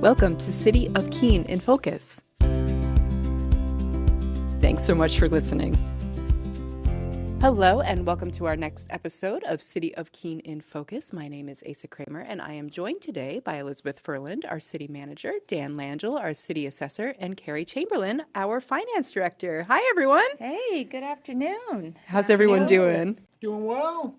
Welcome to City of Keene in Focus. Thanks so much for listening. Hello and welcome to our next episode of City of Keene in Focus. My name is Asa Kramer and I am joined today by Elizabeth Furland, our city manager, Dan Langell, our city assessor, and Carrie Chamberlain, our finance director. Hi, everyone. Hey, good afternoon. How's everyone doing? Doing well.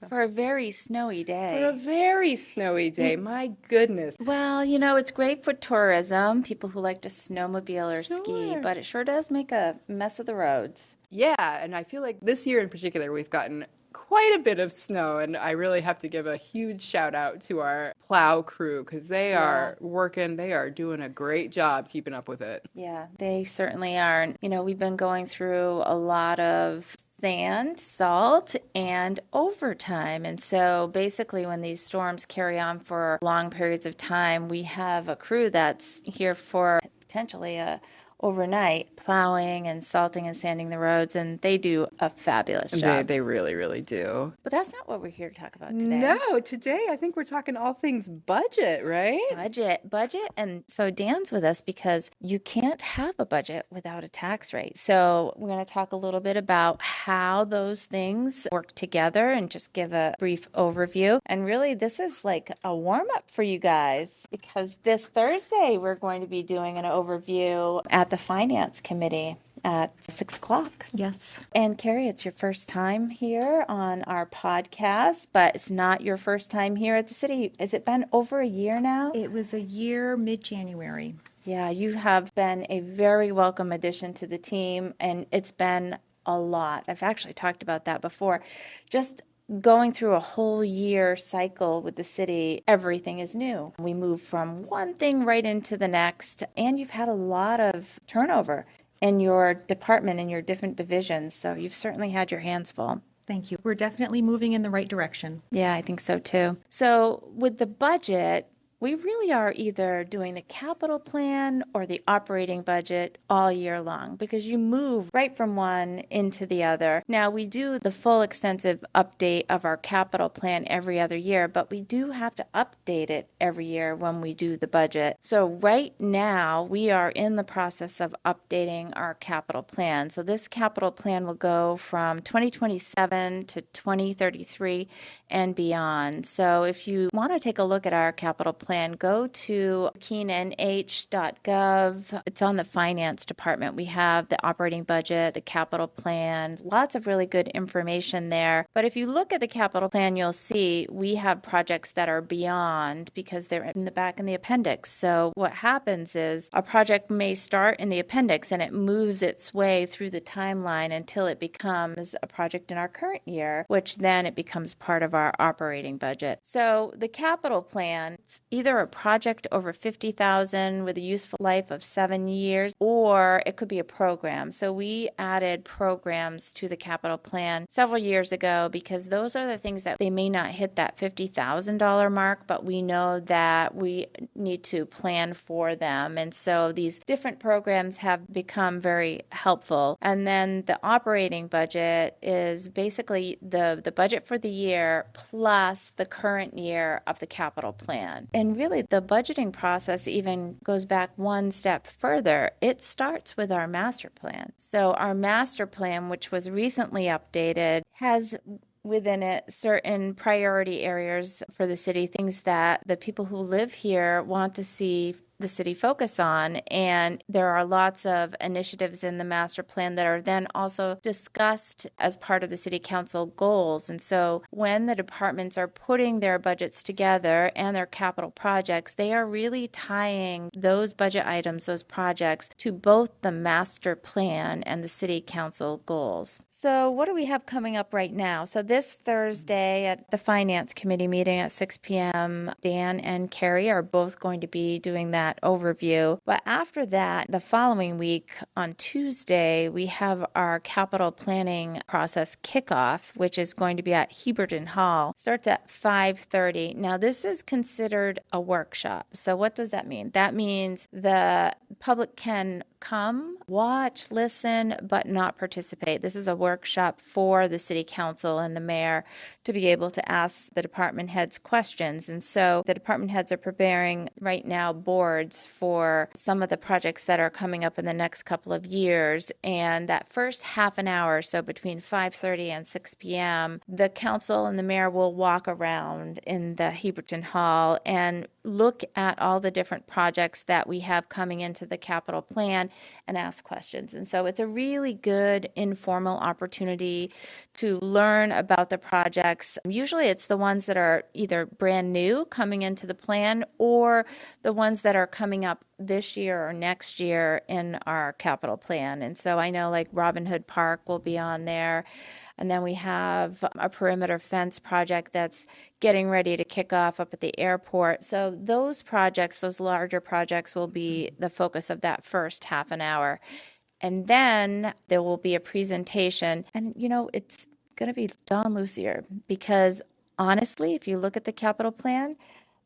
For a very snowy day. For a very snowy day, my goodness. Well, you know, it's great for tourism, people who like to snowmobile or ski, Sure. but it sure does make a mess of the roads. Yeah, and I feel like this year in particular, we've gotten quite a bit of snow, and I really have to give a huge shout out to our plow crew because they are working, they are doing a great job keeping up with it. Yeah, they certainly are. And, you know, we've been going through a lot of sand, salt, and overtime. And so basically when these storms carry on for long periods of time, we have a crew that's here for potentially a overnight plowing and salting and sanding the roads, and they do a fabulous job. They really, really do. But that's not what we're here to talk about today. No, today I think we're talking all things budget, right? Budget. And so Dan's with us because you can't have a budget without a tax rate. So we're going to talk a little bit about how those things work together and just give a brief overview. And really, this is like a warm up for you guys because this Thursday we're going to be doing an overview at the Finance Committee at 6 o'clock. Yes. And Carrie, it's your first time here on our podcast, but it's not your first time here at the city. Has it been over a year now? It was a year, mid-January. Yeah, you have been a very welcome addition to the team, and it's been a lot. I've actually talked about that before. Just going through a whole year cycle with the city, everything is new. We move from one thing right into the next, and you've had a lot of turnover in your department and your different divisions, so you've certainly had your hands full. Thank you. We're definitely moving in the right direction. Yeah, I think so too. So with the budget, we really are either doing the capital plan or the operating budget all year long because you move right from one into the other. Now, we do the full extensive update of our capital plan every other year, but we do have to update it every year when we do the budget. So right now, we are in the process of updating our capital plan. So this capital plan will go from 2027 to 2033 and beyond. So if you want to take a look at our capital plan, go to keenenh.gov. It's on the finance department. We have the operating budget, the capital plan, lots of really good information there. But if you look at the capital plan, you'll see we have projects that are beyond because they're in the back in the appendix. So what happens is a project may start in the appendix and it moves its way through the timeline until it becomes a project in our current year, which then it becomes part of our operating budget. So the capital plan, it's either a project over $50,000 with a useful life of 7 years, or it could be a program. So we added programs to the capital plan several years ago because those are the things that they may not hit that $50,000 mark, but we know that we need to plan for them. And so these different programs have become very helpful. And then the operating budget is basically the budget for the year plus the current year of the capital plan. And really, the budgeting process even goes back one step further. It starts with our master plan. So our master plan, which was recently updated, has within it certain priority areas for the city, things that the people who live here want to see the city focus on. And there are lots of initiatives in the master plan that are then also discussed as part of the city council goals. And so when the departments are putting their budgets together and their capital projects, they are really tying those budget items, those projects, to both the master plan and the city council goals. So what do we have coming up right now? So this Thursday at the Finance Committee meeting at 6 p.m., Dan and Carrie are both going to be doing that overview. But after that, the following week on Tuesday, we have our capital planning process kickoff, which is going to be at Heberton Hall. It starts at 5:30. Now, this is considered a workshop. So what does that mean? That means the public can come, watch, listen, but not participate. This is a workshop for the city council and the mayor to be able to ask the department heads questions. And so the department heads are preparing right now boards boards for some of the projects that are coming up in the next couple of years. And that first half an hour, so between 5:30 and 6 p.m., the council and the mayor will walk around in the Heberton Hall and look at all the different projects that we have coming into the capital plan and ask questions. And so it's a really good informal opportunity to learn about the projects. Usually it's the ones that are either brand new coming into the plan or the ones that are coming up this year or next year in our capital plan. And so I know like Robin Hood Park will be on there. And then we have a perimeter fence project that's getting ready to kick off up at the airport. So those projects, those larger projects, will be the focus of that first half an hour. And then there will be a presentation. And, it's going to be Don Lucier because honestly, if you look at the capital plan,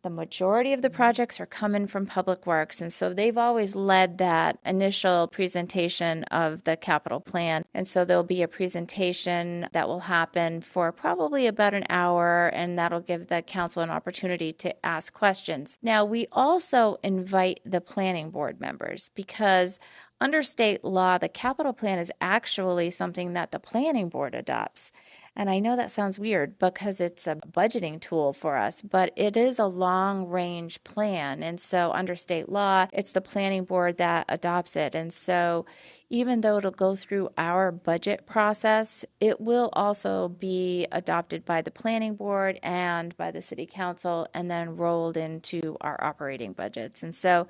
the majority of the projects are coming from Public Works, and so they've always led that initial presentation of the capital plan. And so there'll be a presentation that will happen for probably about an hour, and that'll give the council an opportunity to ask questions. Now, we also invite the planning board members because under state law, the capital plan is actually something that the planning board adopts. And I know that sounds weird because it's a budgeting tool for us, but it is a long-range plan. And so under state law, it's the planning board that adopts it. And so even though it'll go through our budget process, it will also be adopted by the planning board and by the city council and then rolled into our operating budgets. And so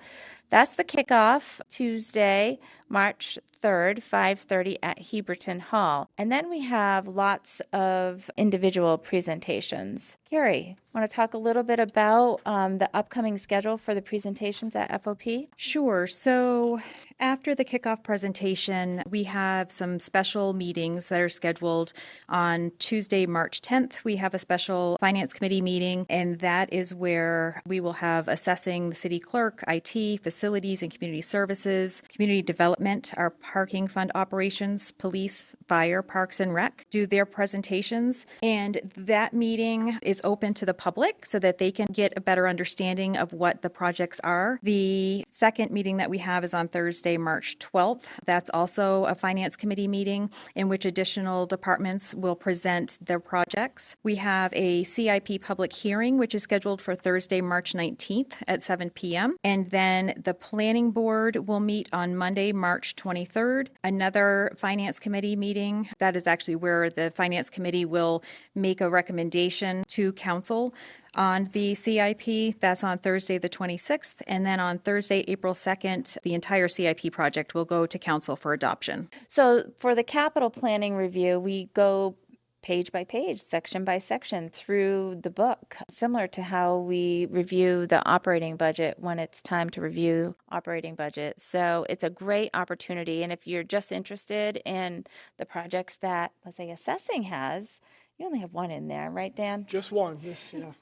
that's the kickoff, Tuesday, March 3rd, 5:30 at Heberton Hall. And then we have lots of individual presentations. Carrie, want to talk a little bit about the upcoming schedule for the presentations at FOP? Sure. So after the kickoff presentation, we have some special meetings that are scheduled on Tuesday, March 10th. We have a special finance committee meeting, and that is where we will have assessing the city clerk, IT, facilities and community services, community development, our parking fund operations, police, fire, parks and rec do their presentations. And that meeting is open to the public so that they can get a better understanding of what the projects are. The second meeting that we have is on Thursday, March 12th. That's also a finance committee meeting in which additional departments will present their projects. We have a CIP public hearing, which is scheduled for Thursday, March 19th at 7 p.m. And then the planning board will meet on Monday, March 23rd. Another finance committee meeting, that is actually where the finance committee will make a recommendation to council on the CIP. That's on Thursday the 26th. And then on Thursday, April 2nd, the entire CIP project will go to council for adoption. So for the capital planning review, we go page by page, section by section through the book, similar to how we review the operating budget when it's time to review operating budget. So it's a great opportunity. And if you're just interested in the projects that, let's say, assessing has, you only have one in there, right, Dan? Just one.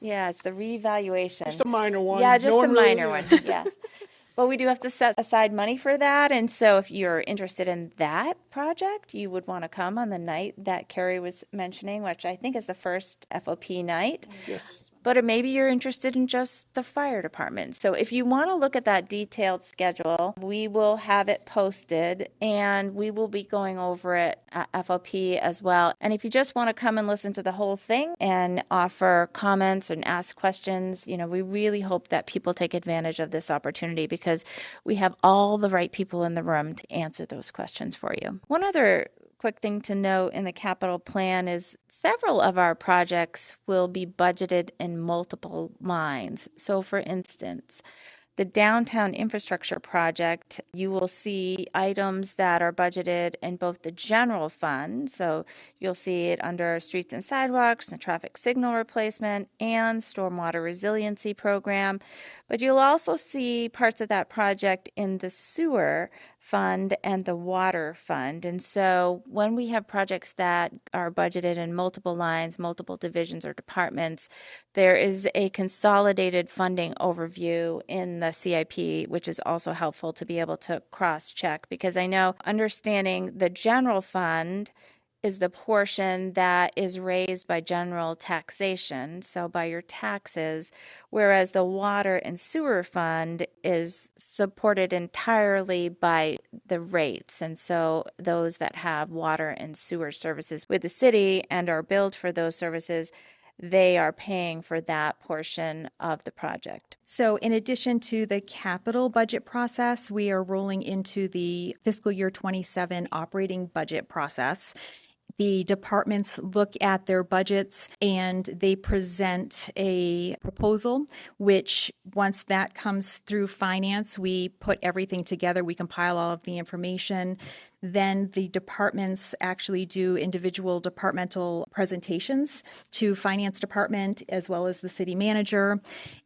Yeah, it's the reevaluation. Just a minor one. Yeah, just No a one really- minor one, yes. But we do have to set aside money for that. And so if you're interested in that project, you would want to come on the night that Carrie was mentioning, which I think is the first FOP night. Yes. But maybe you're interested in just the fire department. So if you want to look at that detailed schedule, we will have it posted and we will be going over it at FOP as well. And if you just want to come and listen to the whole thing and offer comments and ask questions, we really hope that people take advantage of this opportunity because we have all the right people in the room to answer those questions for you. One other quick thing to note in the capital plan is several of our projects will be budgeted in multiple lines. So for instance, the downtown infrastructure project, you will see items that are budgeted in both the general fund, so you'll see it under streets and sidewalks and traffic signal replacement and stormwater resiliency program, but you'll also see parts of that project in the sewer fund and the water fund. And so when we have projects that are budgeted in multiple lines, multiple divisions or departments, there is a consolidated funding overview in the CIP, which is also helpful to be able to cross-check because I know understanding the general fund is the portion that is raised by general taxation, so by your taxes, whereas the water and sewer fund is supported entirely by the rates. And so those that have water and sewer services with the city and are billed for those services, they are paying for that portion of the project. So in addition to the capital budget process, we are rolling into the fiscal year 27 operating budget process. The departments look at their budgets and they present a proposal, which once that comes through finance, we put everything together, we compile all of the information. Then the departments actually do individual departmental presentations to finance department as well as the city manager.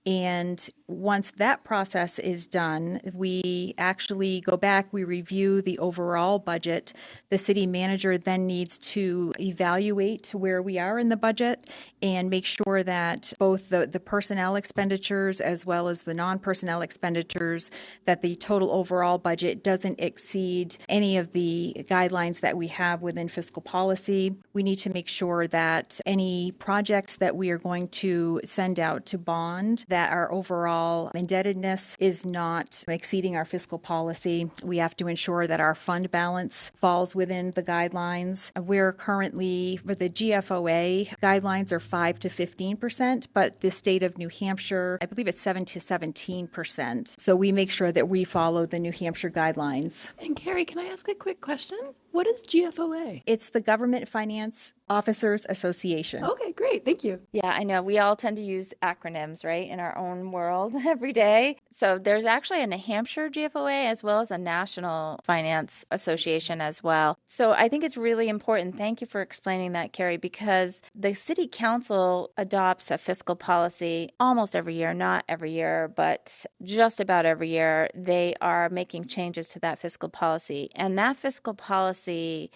And once that process is done, we actually go back, we review the overall budget. The city manager then needs to evaluate where we are in the budget and make sure that both the personnel expenditures as well as the non-personnel expenditures, that the total overall budget doesn't exceed any of the guidelines that we have within fiscal policy. We need to make sure that any projects that we are going to send out to bond, that our overall indebtedness is not exceeding our fiscal policy. We have to ensure that our fund balance falls within the guidelines. We're currently, for the GFOA, guidelines are 5 to 15%, but the state of New Hampshire, I believe it's 7 to 17%. So we make sure that we follow the New Hampshire guidelines. And Carrie, can I ask a quick question? What is GFOA? It's the Government Finance Officers Association. Okay, great. Thank you. Yeah, I know. We all tend to use acronyms, right, in our own world every day. So there's actually a New Hampshire GFOA as well as a National Finance Association as well. So I think it's really important. Thank you for explaining that, Carrie, because the City Council adopts a fiscal policy almost every year, not every year, but just about every year. They are making changes to that fiscal policy. And that fiscal policy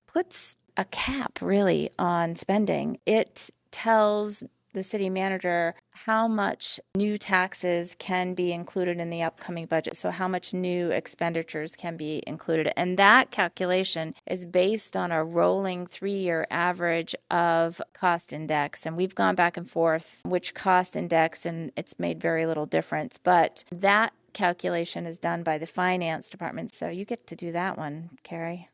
puts a cap really on spending. It tells the city manager how much new taxes can be included in the upcoming budget, so how much new expenditures can be included. And that calculation is based on a rolling 3-year average of cost index. And we've gone back and forth which cost index, and it's made very little difference. But that calculation is done by the finance department, so you get to do that one, Carrie.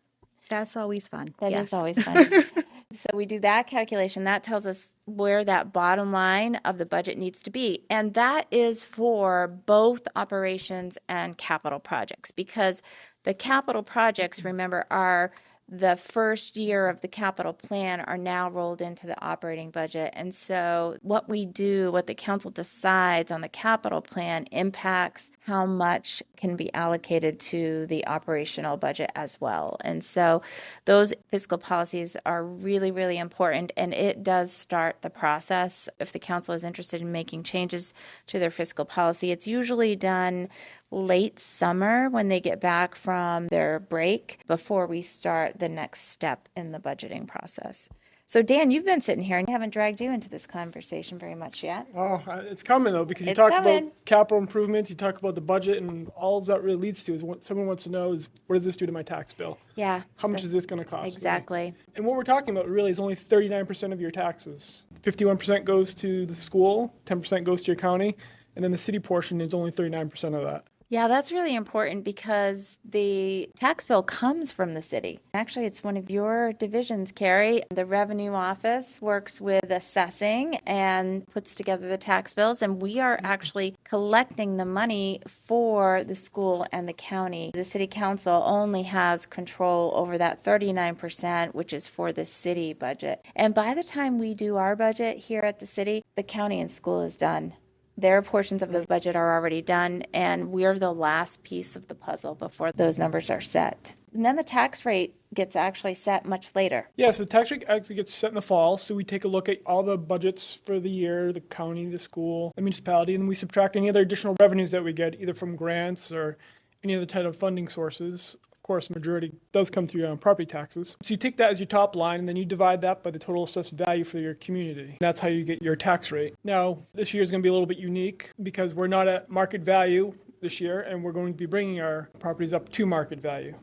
That's always fun. That yes. is always fun. So we do that calculation. That tells us where that bottom line of the budget needs to be. And that is for both operations and capital projects, because the capital projects, remember, are the first year of the capital plan are now rolled into the operating budget. And so what we do, what the council decides on the capital plan impacts how much can be allocated to the operational budget as well. And so those fiscal policies are really, really important, and it does start the process. If the council is interested in making changes to their fiscal policy, it's usually done late summer when they get back from their break before we start the next step in the budgeting process. So, Dan, you've been sitting here and haven't dragged you into this conversation very much yet. Oh, it's coming, though, because you It's talk coming. about capital improvements, you talk about the budget, and all that really leads to is what someone wants to know is, what does this do to my tax bill? Yeah. How much is this going to cost me? Exactly. And what we're talking about really is only 39% of your taxes. 51% goes to the school, 10% goes to your county, and then the city portion is only 39% of that. Yeah, that's really important because the tax bill comes from the city. Actually, it's one of your divisions, Carrie. The revenue office works with assessing and puts together the tax bills, and we are actually collecting the money for the school and the county. The city council only has control over that 39%, which is for the city budget. And by the time we do our budget here at the city, the county and school is done. Their portions of the budget are already done, and we're the last piece of the puzzle before those numbers are set. And then the tax rate gets actually set much later. Yeah, so the tax rate actually gets set in the fall, so we take a look at all the budgets for the year, the county, the school, the municipality, and then we subtract any other additional revenues that we get, either from grants or any other type of funding sources. Of course, majority does come through on property taxes. So you take that as your top line, and then you divide that by the total assessed value for your community. That's how you get your tax rate. Now, this year is going to be a little bit unique because we're not at market value this year, and we're going to be bringing our properties up to market value.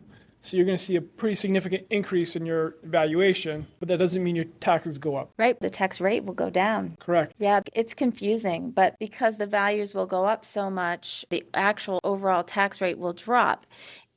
So you're going to see a pretty significant increase in your valuation, but that doesn't mean your taxes go up. Right, the tax rate will go down. Correct. Yeah, it's confusing, but because the values will go up so much, the actual overall tax rate will drop.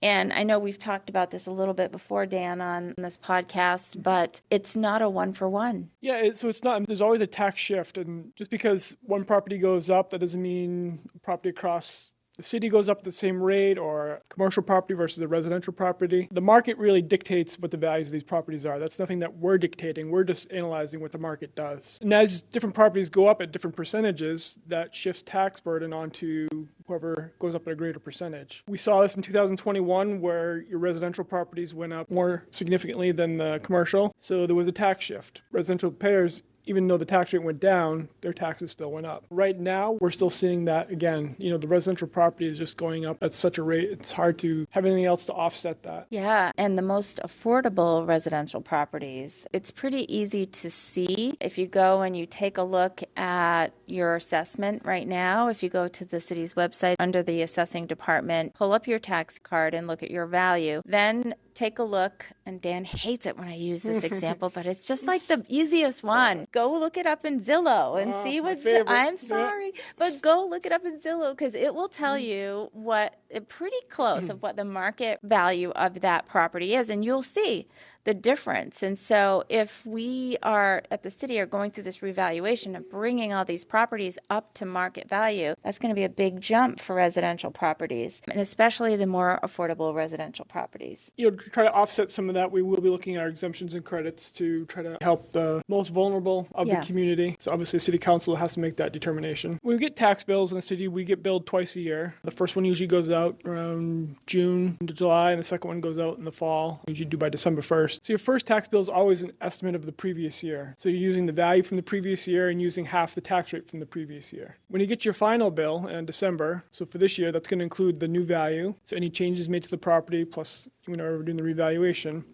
And I know we've talked about this a little bit before, Dan, on this podcast, but it's not a one-for-one. Yeah, so it's not. There's always a tax shift, and just because one property goes up, that doesn't mean property across the city goes up at the same rate, or commercial property versus a residential property. The market really dictates what the values of these properties are. That's nothing that we're dictating. We're just analyzing what the market does. And as different properties go up at different percentages, that shifts tax burden onto whoever goes up at a greater percentage. We saw this in 2021 where your residential properties went up more significantly than the commercial. So there was a tax shift. Residential payers, even though the tax rate went down, their taxes still went up. Right now, we're still seeing that again. The residential property is just going up at such a rate, it's hard to have anything else to offset that. Yeah, and the most affordable residential properties, it's pretty easy to see. If you go and you take a look at your assessment right now, if you go to the city's website under the assessing department, pull up your tax card and look at your value, then take a look, and Dan hates it when I use this example, but it's just like the easiest one. Go look it up in Zillow and see what's, I'm sorry, but go look it up in Zillow because it will tell you what, pretty close of what the market value of that property is, and you'll see the difference. And so if we are at the city are going through this revaluation of bringing all these properties up to market value, that's going to be a big jump for residential properties, and especially the more affordable residential properties. To try to offset some of that, we will be looking at our exemptions and credits to try to help the most vulnerable of the community. So obviously the city council has to make that determination. When we get tax bills in the city, we get billed twice a year. The first one usually goes out around June to July, and the second one goes out in the fall, usually due by December 1st. So your first tax bill is always an estimate of the previous year. So you're using the value from the previous year and using half the tax rate from the previous year. When you get your final bill in December, so for this year, that's going to include the new value. So any changes made to the property, plus we're doing the revaluation,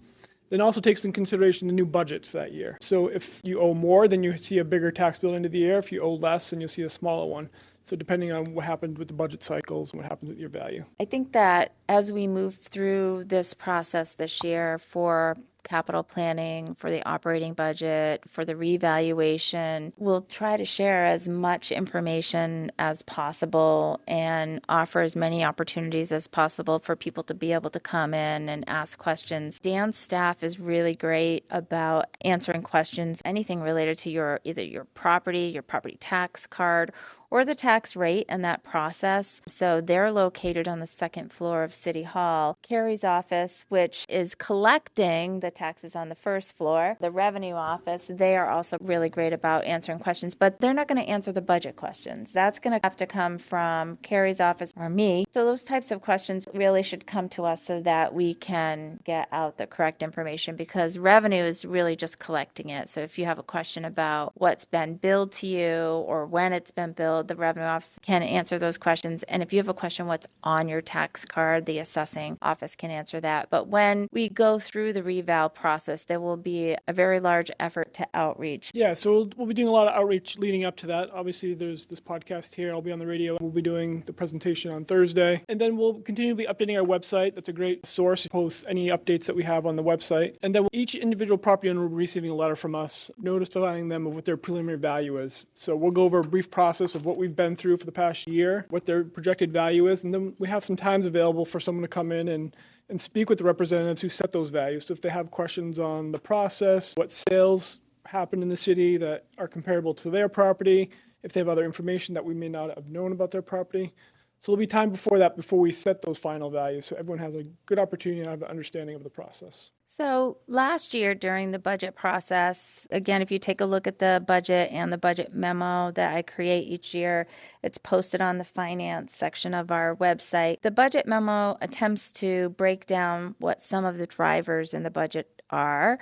then also takes into consideration the new budget for that year. So if you owe more, then you see a bigger tax bill into the year. If you owe less, then you'll see a smaller one. So depending on what happened with the budget cycles and what happens with your value. I think that as we move through this process this year for capital planning, for the operating budget, for the revaluation, we'll try to share as much information as possible and offer as many opportunities as possible for people to be able to come in and ask questions. Dan's staff is really great about answering questions, anything related to either your property tax card, or the tax rate and that process. So they're located on the second floor of City Hall. Carrie's office, which is collecting the taxes on the first floor, the revenue office, they are also really great about answering questions, but they're not going to answer the budget questions. That's going to have to come from Carrie's office or me. So those types of questions really should come to us so that we can get out the correct information, because revenue is really just collecting it. So if you have a question about what's been billed to you or when it's been billed, the revenue office can answer those questions. And if you have a question what's on your tax card, the assessing office can answer that. But when we go through the reval process, there will be a very large effort to outreach. Yeah, so we'll be doing a lot of outreach leading up to that. Obviously, there's this podcast here. I'll be on the radio. We'll be doing the presentation on Thursday. And then we'll continue to be updating our website. That's a great source to post any updates that we have on the website. And then each individual property owner will be receiving a letter from us notifying them of what their preliminary value is. So we'll go over a brief process of what we've been through for the past year, what their projected value is, and then we have some times available for someone to come in and speak with the representatives who set those values. So if they have questions on the process, what sales happened in the city that are comparable to their property, if they have other information that we may not have known about their property. So there'll be time before we set those final values, so everyone has a good opportunity to have an understanding of the process. So last year during the budget process, again, if you take a look at the budget and the budget memo that I create each year, it's posted on the finance section of our website. The budget memo attempts to break down what some of the drivers in the budget are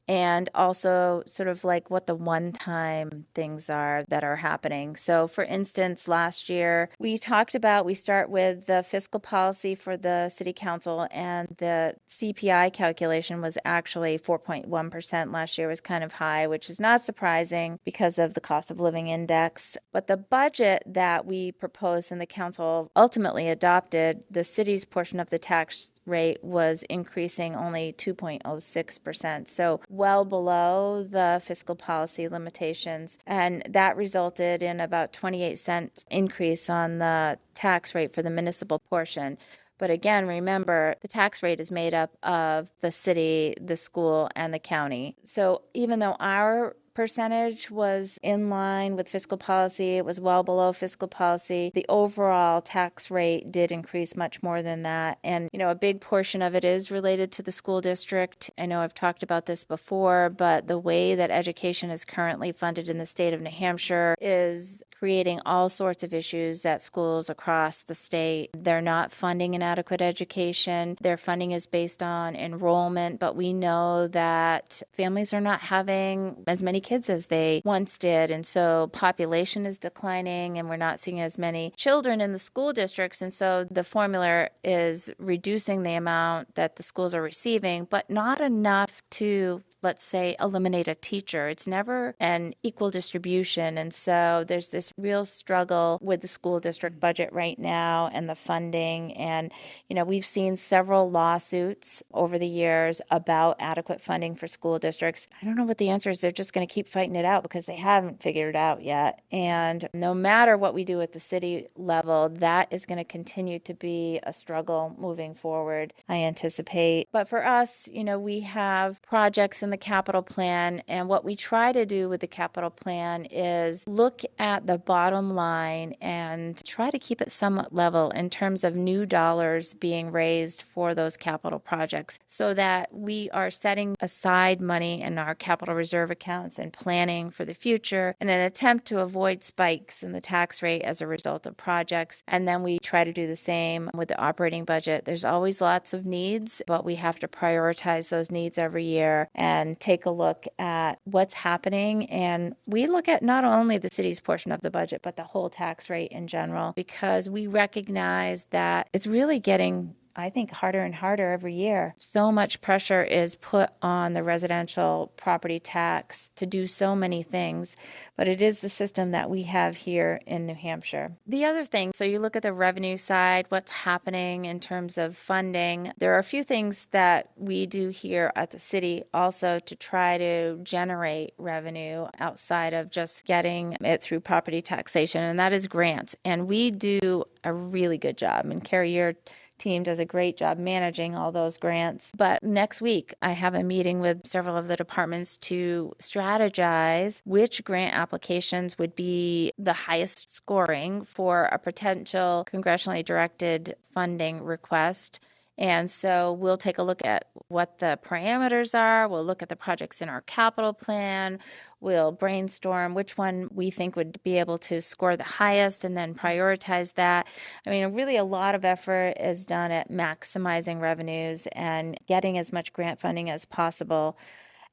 and also sort of like what the one-time things are that are happening. So for instance, last year we start with the fiscal policy for the city council, and the CPI calculation was actually 4.1% last year. Was kind of high, which is not surprising because of the cost of living index. But the budget that we proposed and the council ultimately adopted, the city's portion of the tax rate was increasing only 2.06%. So well below the fiscal policy limitations. And that resulted in about 28 cents increase on the tax rate for the municipal portion. But again, remember, the tax rate is made up of the city, the school, and the county. So even though our percentage was in line with fiscal policy, it was well below fiscal policy, the overall tax rate did increase much more than that. And, a big portion of it is related to the school district. I know I've talked about this before, but the way that education is currently funded in the state of New Hampshire is creating all sorts of issues at schools across the state. They're not funding an adequate education. Their funding is based on enrollment, but we know that families are not having as many kids as they once did. And so population is declining, and we're not seeing as many children in the school districts. And so the formula is reducing the amount that the schools are receiving, but not enough to, let's say, eliminate a teacher. It's never an equal distribution. And so there's this real struggle with the school district budget right now and the funding. And, we've seen several lawsuits over the years about adequate funding for school districts. I don't know what the answer is. They're just going to keep fighting it out because they haven't figured it out yet. And no matter what we do at the city level, that is going to continue to be a struggle moving forward, I anticipate. But for us, we have projects in the capital plan, and what we try to do with the capital plan is look at the bottom line and try to keep it somewhat level in terms of new dollars being raised for those capital projects, so that we are setting aside money in our capital reserve accounts and planning for the future in an attempt to avoid spikes in the tax rate as a result of projects. And then we try to do the same with the operating budget. There's always lots of needs, but we have to prioritize those needs every year and take a look at what's happening. And we look at not only the city's portion of the budget, but the whole tax rate in general, because we recognize that it's really getting, I think, harder and harder every year. So much pressure is put on the residential property tax to do so many things, but it is the system that we have here in New Hampshire. The other thing, so you look at the revenue side, what's happening in terms of funding. There are a few things that we do here at the city also to try to generate revenue outside of just getting it through property taxation, and that is grants. And we do a really good job. And Carrie, your team does a great job managing all those grants. But next week, I have a meeting with several of the departments to strategize which grant applications would be the highest scoring for a potential congressionally directed funding request. And so we'll take a look at what the parameters are. We'll look at the projects in our capital plan. We'll brainstorm which one we think would be able to score the highest and then prioritize that. I mean, really a lot of effort is done at maximizing revenues and getting as much grant funding as possible.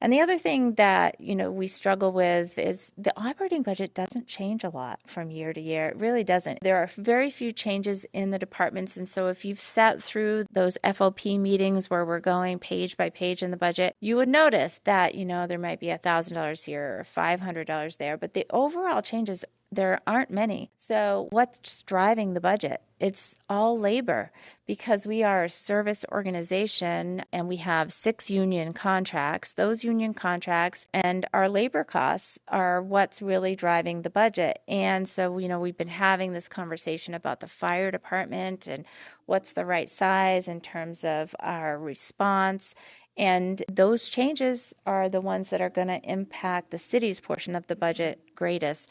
And the other thing that, we struggle with is the operating budget doesn't change a lot from year to year. It really doesn't. There are very few changes in the departments. And so if you've sat through those FOP meetings where we're going page by page in the budget, you would notice that, there might be $1,000 here or $500 there. But the overall changes, there aren't many. So what's driving the budget? It's all labor, because we are a service organization and we have 6 union contracts. Those union contracts and our labor costs are what's really driving the budget. And so, we've been having this conversation about the fire department and what's the right size in terms of our response. And those changes are the ones that are going to impact the city's portion of the budget greatest.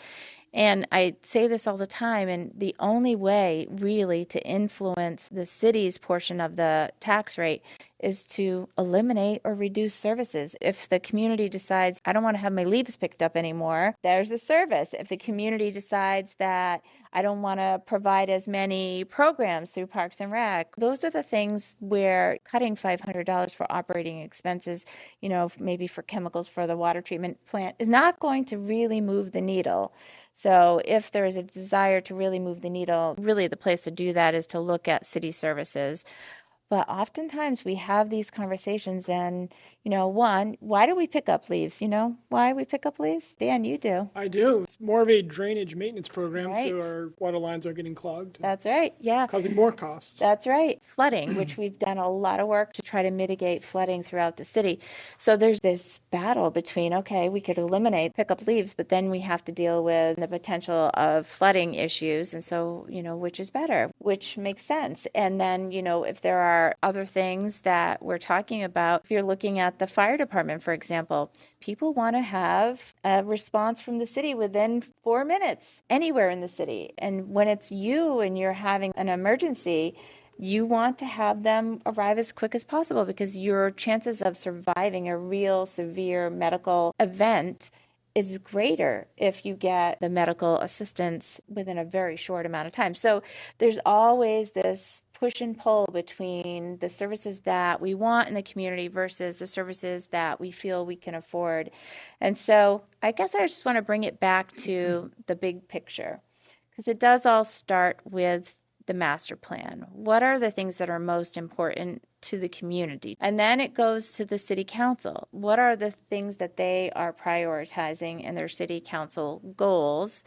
And I say this all the time, and the only way really to influence the city's portion of the tax rate is to eliminate or reduce services. If the community decides, I don't want to have my leaves picked up anymore, there's a service. If the community decides that I don't want to provide as many programs through Parks and Rec, those are the things where cutting $500 for operating expenses, maybe for chemicals for the water treatment plant, is not going to really move the needle. So if there is a desire to really move the needle, really the place to do that is to look at city services. But oftentimes we have these conversations and, one, why do we pick up leaves? Why we pick up leaves? Dan, you do. I do. It's more of a drainage maintenance program, Right. so our water lines are getting clogged. That's right. Yeah. Causing more costs. That's right. Flooding, which we've done a lot of work to try to mitigate flooding throughout the city. So there's this battle between, okay, we could pick up leaves, but then we have to deal with the potential of flooding issues. And so, which is better, which makes sense. And then, if there are other things that we're talking about, if you're looking at the fire department, for example, people want to have a response from the city within 4 minutes anywhere in the city. And when it's you and you're having an emergency, you want to have them arrive as quick as possible because your chances of surviving a real severe medical event is greater if you get the medical assistance within a very short amount of time. So there's always this push and pull between the services that we want in the community versus the services that we feel we can afford. And so I guess I just want to bring it back to the big picture, because it does all start with the master plan. What are the things that are most important to the community? And then it goes to the city council. What are the things that they are prioritizing in their city council goals?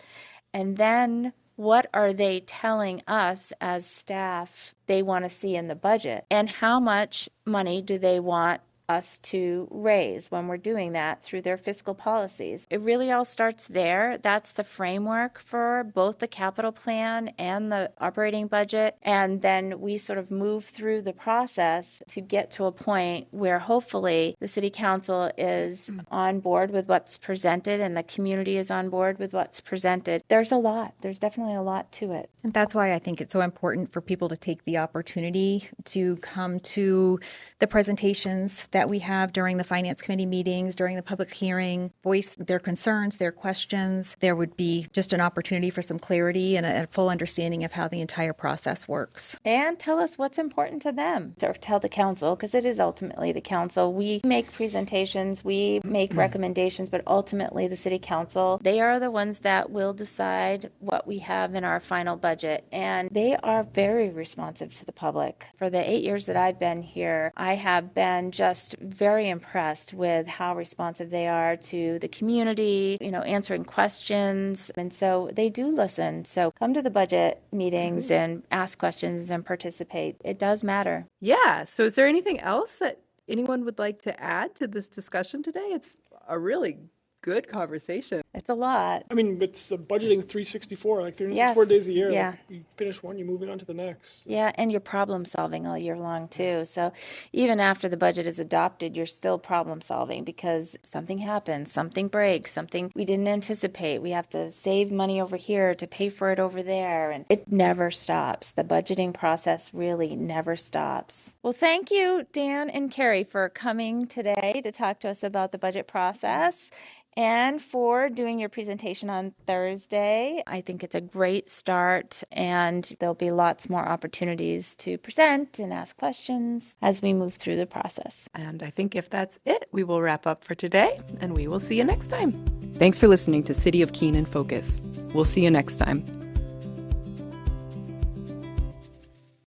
And then what are they telling us as staff they want to see in the budget? And how much money do they want us to raise when we're doing that through their fiscal policies? It really all starts there. That's the framework for both the capital plan and the operating budget. And then we sort of move through the process to get to a point where hopefully the city council is on board with what's presented and the community is on board with what's presented. There's definitely a lot to it. And that's why I think it's so important for people to take the opportunity to come to the presentations that we have during the Finance Committee meetings, during the public hearing, voice their concerns, their questions. There would be just an opportunity for some clarity and a full understanding of how the entire process works. And tell us what's important to them, or tell the council, because it is ultimately the council. We make presentations, we make recommendations, but ultimately the city council, they are the ones that will decide what we have in our final budget. And they are very responsive to the public. For the 8 years that I've been here, I have been just very impressed with how responsive they are to the community, answering questions. And so they do listen. So come to the budget meetings and ask questions and participate. It does matter. Yeah. So is there anything else that anyone would like to add to this discussion today? It's a really good conversation. It's a lot. I mean, it's budgeting 364, like 364 Yes. days a year. Yeah. Like you finish one, you're moving on to the next. Yeah, and you're problem solving all year long too. So even after the budget is adopted, you're still problem solving because something happens, something breaks, something we didn't anticipate. We have to save money over here to pay for it over there. And it never stops. The budgeting process really never stops. Well, thank you, Dan and Carrie, for coming today to talk to us about the budget process and for doing your presentation on Thursday. I think it's a great start, and there'll be lots more opportunities to present and ask questions as we move through the process. And I think if that's it, we will wrap up for today, and we will see you next time. Thanks for listening to City of Keene in Focus. We'll see you next time.